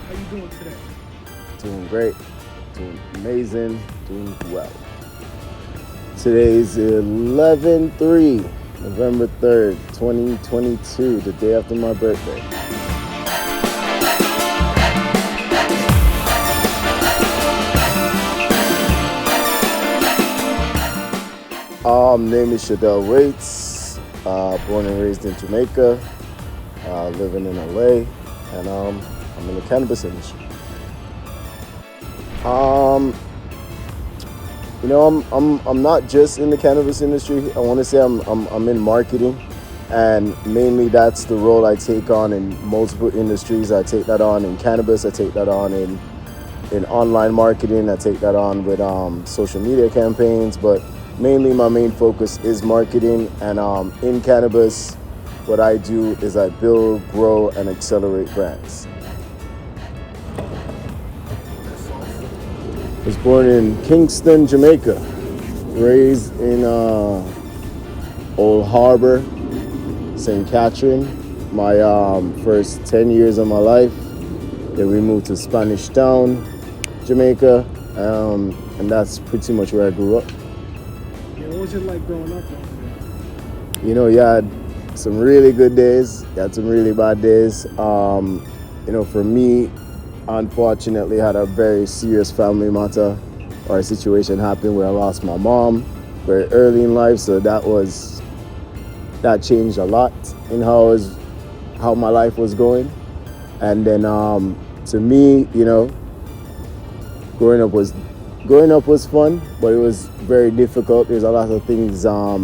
How you doing today? Doing great, doing amazing, doing well. Today's 11/3, November 3rd, 2022, the day after my birthday. Name is Shodel Waites, born and raised in Jamaica, living in LA, and I'm in the cannabis industry. I'm not just in the cannabis industry. I want to say I'm in marketing, and mainly that's the role I take on in multiple industries. I take that on in cannabis. I take that on in online marketing. I take that on with social media campaigns, but mainly my main focus is marketing. And in cannabis, what I do is I build, grow, and accelerate brands. I was born in Kingston, Jamaica, raised in Old Harbor, St. Catherine. My first 10 years of my life. Then we moved to Spanish Town, Jamaica, and that's pretty much where I grew up. Yeah, what was it like growing up? You had some really good days, you had some really bad days. For me, unfortunately, had a very serious family matter or a situation happened where I lost my mom very early in life, so that changed a lot in how my life was going. And then to me, growing up was fun, but it was very difficult. There's a lot of things I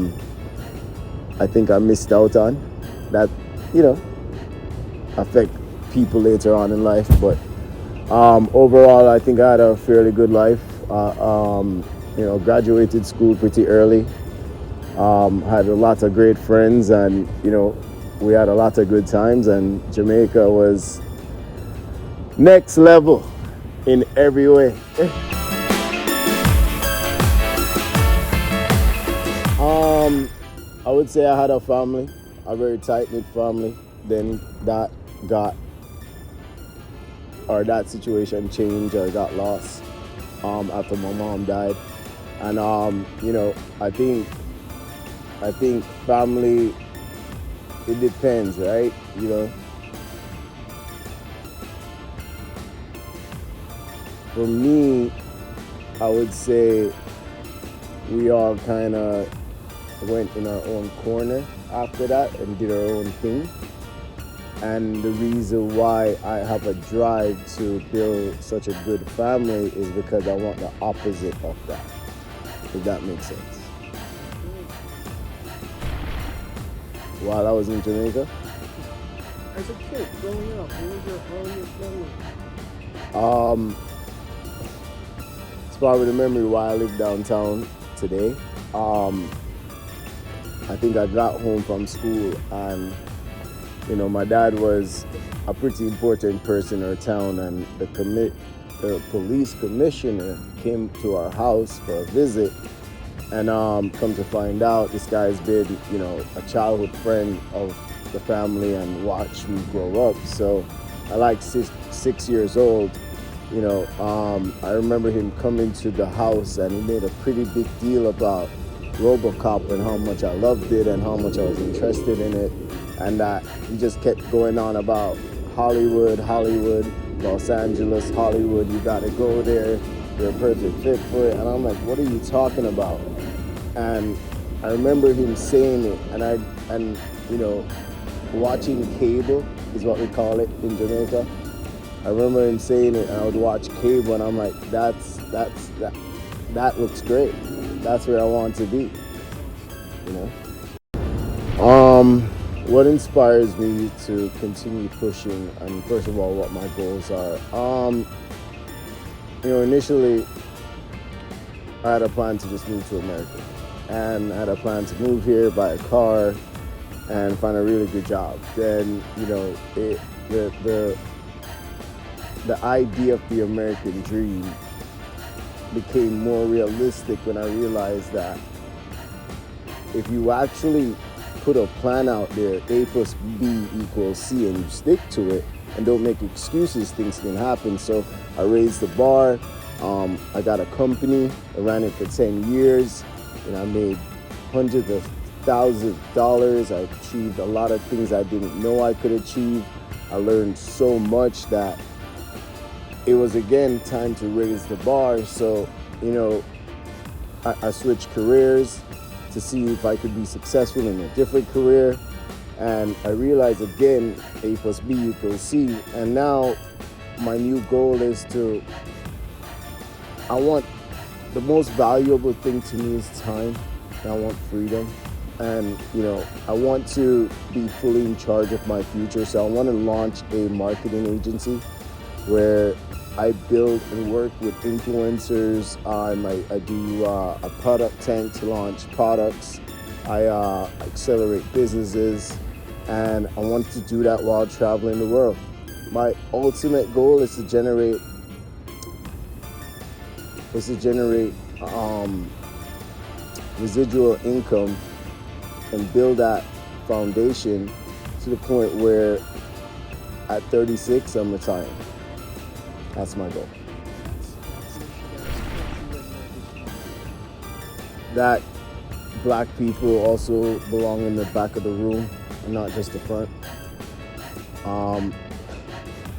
think I missed out on that affect people later on in life. But overall, I think I had a fairly good life. Graduated school pretty early. Had a lot of great friends, and we had a lot of good times. And Jamaica was next level in every way. I would say I had a family, a very tight-knit family. Then that situation changed or got lost after my mom died. And I think family, it depends, right? For me, I would say we all kind of went in our own corner after that and did our own thing. And the reason why I have a drive to build such a good family is because I want the opposite of that, if that makes sense. While I was in Jamaica, As a kid, growing up, what was your family? it's probably the memory why I live downtown today. I think I got home from school, and my dad was a pretty important person in our town, and the police commissioner came to our house for a visit. And come to find out, this guy's been a childhood friend of the family and watched me grow up. So at like 6 years old, I remember him coming to the house, and he made a pretty big deal about RoboCop and how much I loved it and how much I was interested in it, and that he just kept going on about Hollywood, Los Angeles, Hollywood, you gotta go there, you're a perfect fit for it. And I'm like, what are you talking about? And I remember him saying it, and watching cable is what we call it in Jamaica. I remember him saying it, and I would watch cable, and I'm like, that looks great. That's where I want to be. What inspires me to continue pushing, and first of all, what my goals are. Initially, I had a plan to just move to America, and I had a plan to move here, buy a car, and find a really good job. Then, the idea of the American dream became more realistic when I realized that if you actually put a plan out there, A plus B equals C, and you stick to it, and don't make excuses. Things can happen. So I raised the bar. I got a company. I ran it for 10 years, and I made hundreds of thousands of dollars. I achieved a lot of things I didn't know I could achieve. I learned so much that it was again time to raise the bar. So, you know, I switched careers to see if I could be successful in a different career. And I realized again, A plus B equals C. And now my new goal is I want, the most valuable thing to me is time. And I want freedom. And, you know, I want to be fully in charge of my future. So I want to launch a marketing agency where I build and work with influencers. I do a product tank to launch products. I accelerate businesses, and I want to do that while traveling the world. My ultimate goal is to generate residual income and build that foundation to the point where at 36 I'm retiring. That's my goal. That black people also belong in the back of the room and not just the front.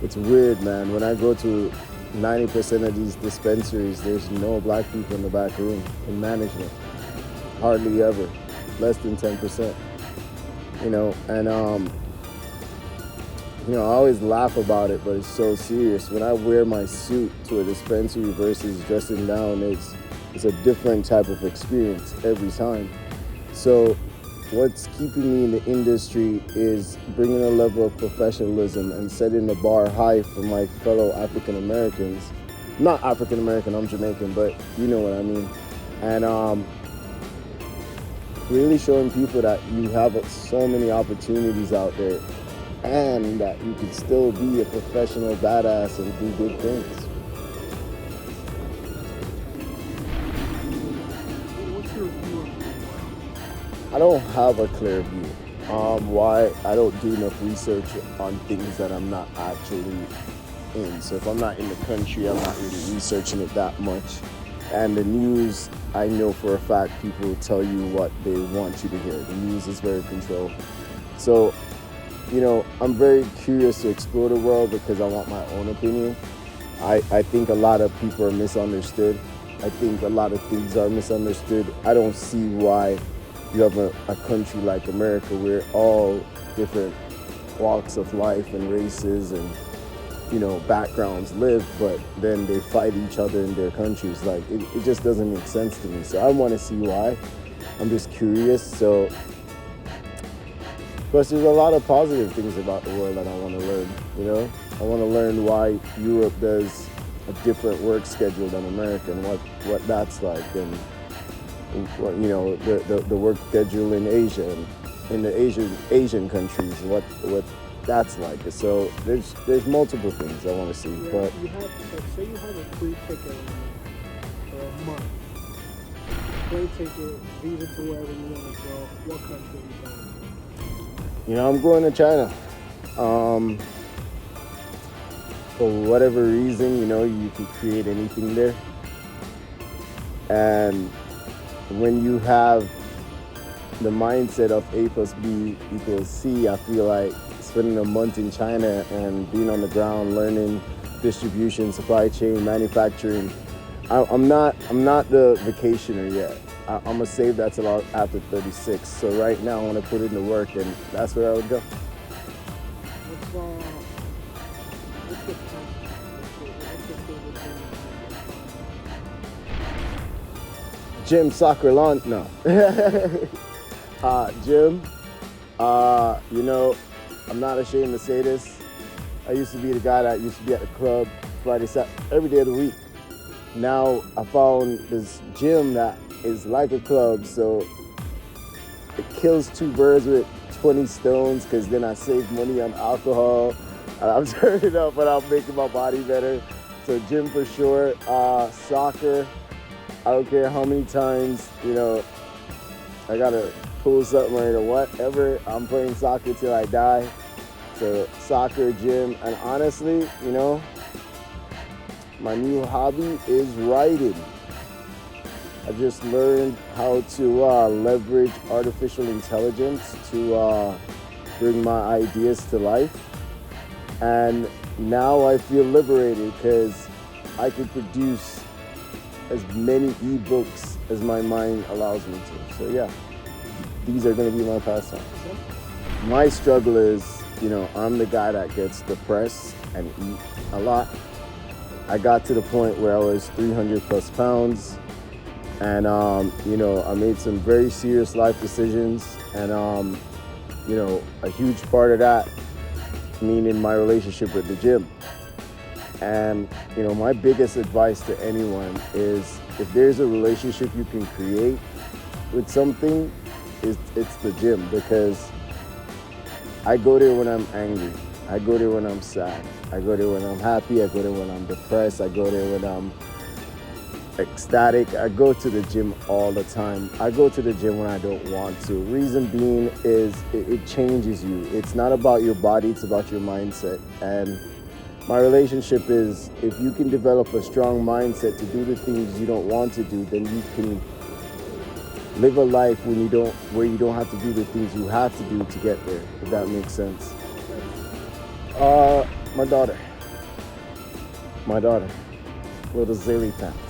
It's weird, man. When I go to 90% of these dispensaries, there's no black people in the back room in management. Hardly ever. Less than 10%. You know, and you know, I always laugh about it, but it's so serious. When I wear my suit to a dispensary versus dressing down, it's a different type of experience every time. So what's keeping me in the industry is bringing a level of professionalism and setting the bar high for my fellow African Americans. I'm not African American, I'm Jamaican, but you know what I mean. And really showing people that you have so many opportunities out there, and that you can still be a professional badass and do good things. What's your view of the world? I don't have a clear view. Why? I don't do enough research on things that I'm not actually in. So if I'm not in the country, I'm not really researching it that much. And the news, I know for a fact people tell you what they want you to hear. The news is very controlled. So, you know, I'm very curious to explore the world because I want my own opinion. I think a lot of people are misunderstood. I think a lot of things are misunderstood. I don't see why you have a country like America where all different walks of life and races and, you know, backgrounds live, but then they fight each other in their countries. Like, it just doesn't make sense to me. So I want to see why. I'm just curious. So, plus there's a lot of positive things about the world that I want to learn, you know? I want to learn why Europe does a different work schedule than America and what that's like, and what, you know, the work schedule in Asia and in the Asian countries, what that's like. So there's multiple things I want to see. Yeah, but say you have a free ticket for a month, plane ticket, visa to wherever you want to go, what country are you going to? you know, I'm going to China. For whatever reason, you know, you can create anything there. And when you have the mindset of A plus B equals C, I feel like spending a month in China and being on the ground, learning distribution, supply chain, manufacturing. I'm not the vacationer yet. I'm gonna save that till after 36. So right now I want to put in the work, and that's where I would go. What's your favorite thing? Gym, soccer, lawn, no. Gym, you know, I'm not ashamed to say this. I used to be the guy that used to be at the club Friday, Saturday, every day of the week. Now I found this gym that is like a club, so it kills two birds with 20 stones, because then I save money on alcohol, and I'm turning up and I'm making my body better. So gym for sure. Soccer, I don't care how many times, you know, I gotta pull something or whatever, I'm playing soccer till I die. to soccer, gym, and honestly, you know, my new hobby is writing. I just learned how to leverage artificial intelligence to bring my ideas to life. And now I feel liberated because I can produce as many ebooks as my mind allows me to. So yeah, these are gonna be my pastimes. My struggle is, you know, I'm the guy that gets depressed and eat a lot. I got to the point where I was 300 plus pounds. And, you know, I made some very serious life decisions. And, you know, a huge part of that, meaning my relationship with the gym. And, you know, my biggest advice to anyone is if there's a relationship you can create with something, it's the gym. Because I go there when I'm angry. I go there when I'm sad. I go there when I'm happy. I go there when I'm depressed. I go there when I'm ecstatic. I go to the gym all the time. I go to the gym when I don't want to. Reason being is it changes you. It's not about your body, it's about your mindset. And my relationship is if you can develop a strong mindset to do the things you don't want to do, then you can live a life where you don't have to do the things you have to do to get there, if that makes sense. My daughter, little Zilly Pants.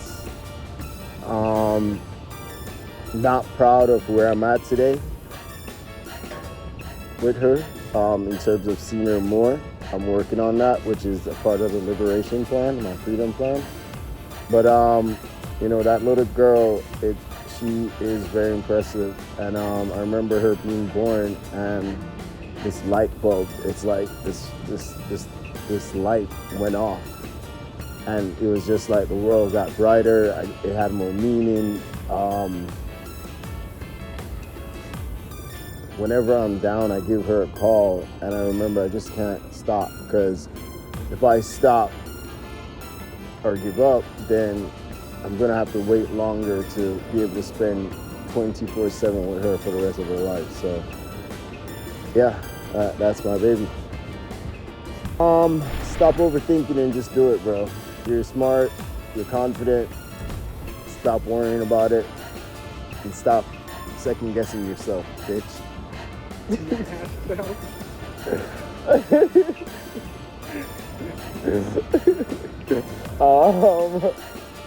Not proud of where I'm at today with her in terms of seeing her more. I'm working on that, which is a part of the liberation plan, my freedom plan. But you know, that little girl, she is very impressive. And I remember her being born and this light bulb, it's like this light went off. And it was just like the world got brighter, it had more meaning. Whenever I'm down, I give her a call, and I remember I just can't stop, because if I stop or give up, then I'm gonna have to wait longer to be able to spend 24/7 with her for the rest of her life. So yeah, that's my baby. Stop overthinking and just do it, bro. You're smart, you're confident, stop worrying about it, and stop second guessing yourself, bitch.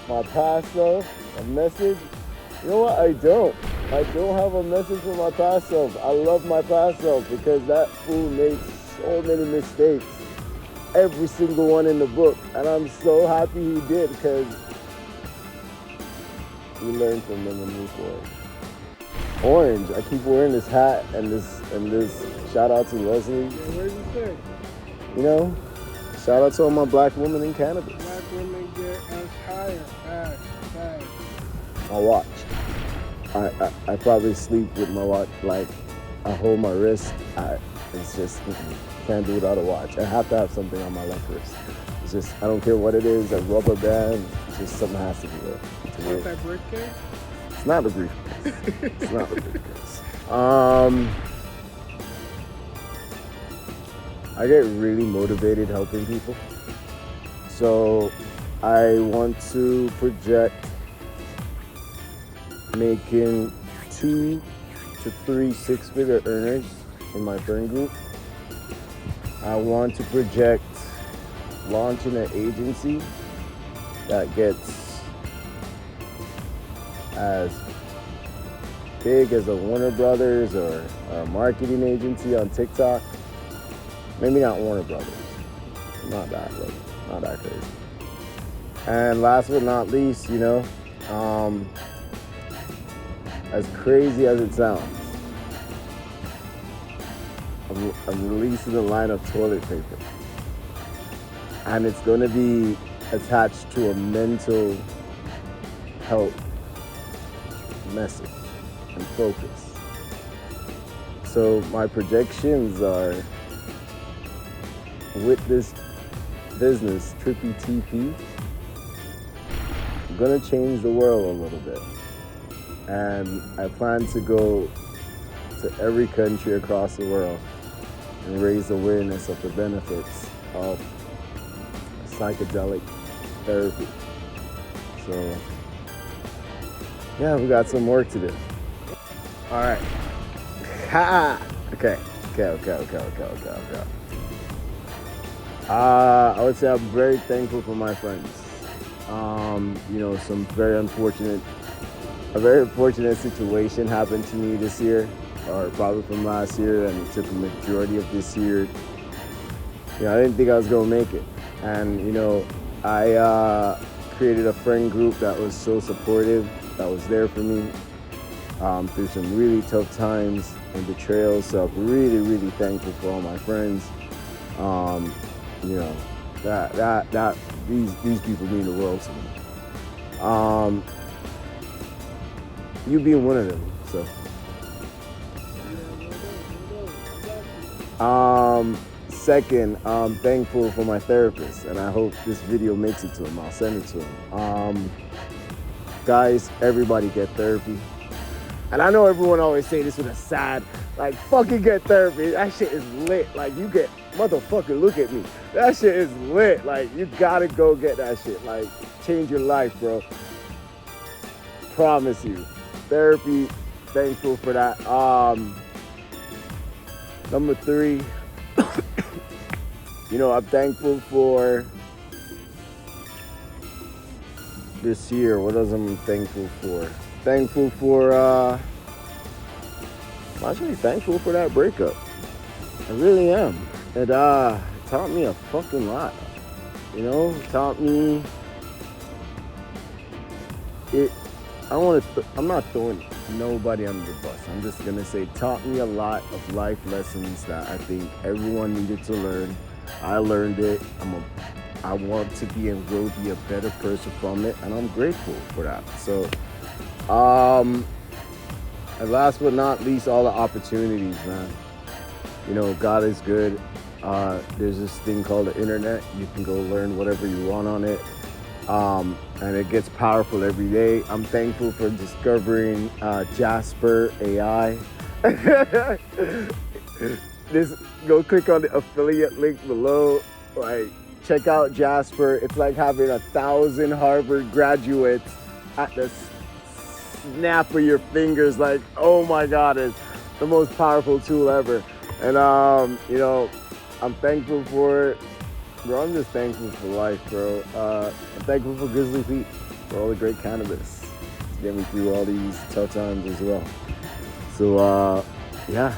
My pasto, a message. You know what? I don't have a message for my past self. I love my past self because that fool made so many mistakes. Every single one in the book, and I'm so happy he did because we learned from them and move forward. Orange. I keep wearing this hat and this. Shout out to Leslie. Yeah, what did you say? You know, shout out to all my black women in cannabis. Black women get us higher. Fast. My watch. I probably sleep with my watch. Like I hold my wrist. It's just can't do without a watch. I have to have something on my left wrist. It's just I don't care what it is. A rubber band. It's just something has to be there. What's that briefcase? It's not a briefcase. It's not a briefcase. I get really motivated helping people. So I want to project making 2 to 3 six-figure earners in my friend group. I want to project launching an agency that gets as big as a Warner Brothers or a marketing agency on TikTok. Maybe not Warner Brothers, not that crazy. And last but not least, you know, as crazy as it sounds, I'm releasing a line of toilet paper. And it's going to be attached to a mental health message and focus. So my projections are, with this business, Trippy TP, I'm going to change the world a little bit. And I plan to go to every country across the world and raise awareness of the benefits of psychedelic therapy. So, yeah, we got some work to do. All right. Ha! Okay. I would say I'm very thankful for my friends. You know, a very unfortunate situation happened to me this year, or probably from last year, and it took a majority of this year. You know, I didn't think I was gonna make it. And, you know, I created a friend group that was so supportive, that was there for me through some really tough times and betrayals. So I'm really, really thankful for all my friends. You know, these people mean the world to me. You being one of them, so. Second, I'm thankful for my therapist, and I hope this video makes it to him. I'll send it to him. Guys, everybody get therapy. And I know everyone always say this with a sad, like, fucking get therapy. That shit is lit. Like, you get, motherfucker, look at me. That shit is lit. Like, you gotta go get that shit. Like, change your life, bro. Promise you. Therapy, thankful for that. Number 3, you know, I'm thankful for this year. What else am I thankful for? Thankful for, I'm actually thankful for that breakup. I really am. It taught me a fucking lot. You know, taught me it. I'm not throwing nobody under the bus. I'm just gonna say, taught me a lot of life lessons that I think everyone needed to learn. I learned it. I want to be and will be a better person from it, and I'm grateful for that. So, and last but not least, all the opportunities, man. You know, God is good. There's this thing called the internet. You can go learn whatever you want on it. And it gets powerful every day. I'm thankful for discovering Jasper AI. Go click on the affiliate link below. Like, check out Jasper. It's like having 1,000 Harvard graduates at the snap of your fingers. Like, oh my God, it's the most powerful tool ever. And you know, I'm thankful for it. Bro, I'm just thankful for life, bro. I'm thankful for Grizzly Pete, for all the great cannabis to get me through all these tough times as well. So, yeah,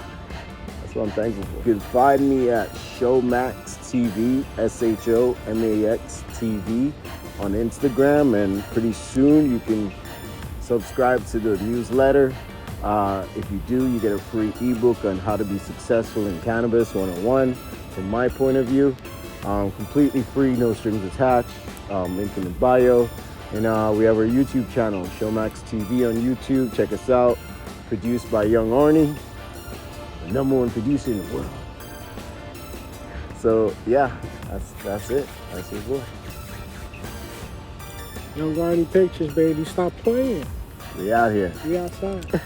that's what I'm thankful for. You can find me at SHOMAX TV, SHOMAX TV on Instagram, and pretty soon you can subscribe to the newsletter. If you do, you get a free ebook on how to be successful in cannabis 101 from my point of view. Completely free, no strings attached. Link in the bio. And we have our YouTube channel, SHOMAX TV on YouTube. Check us out. Produced by Young-arney, the #1 producer in the world. So yeah, that's it. That's your boy. Young-arney Pictures, baby. Stop playing. We out here. We outside.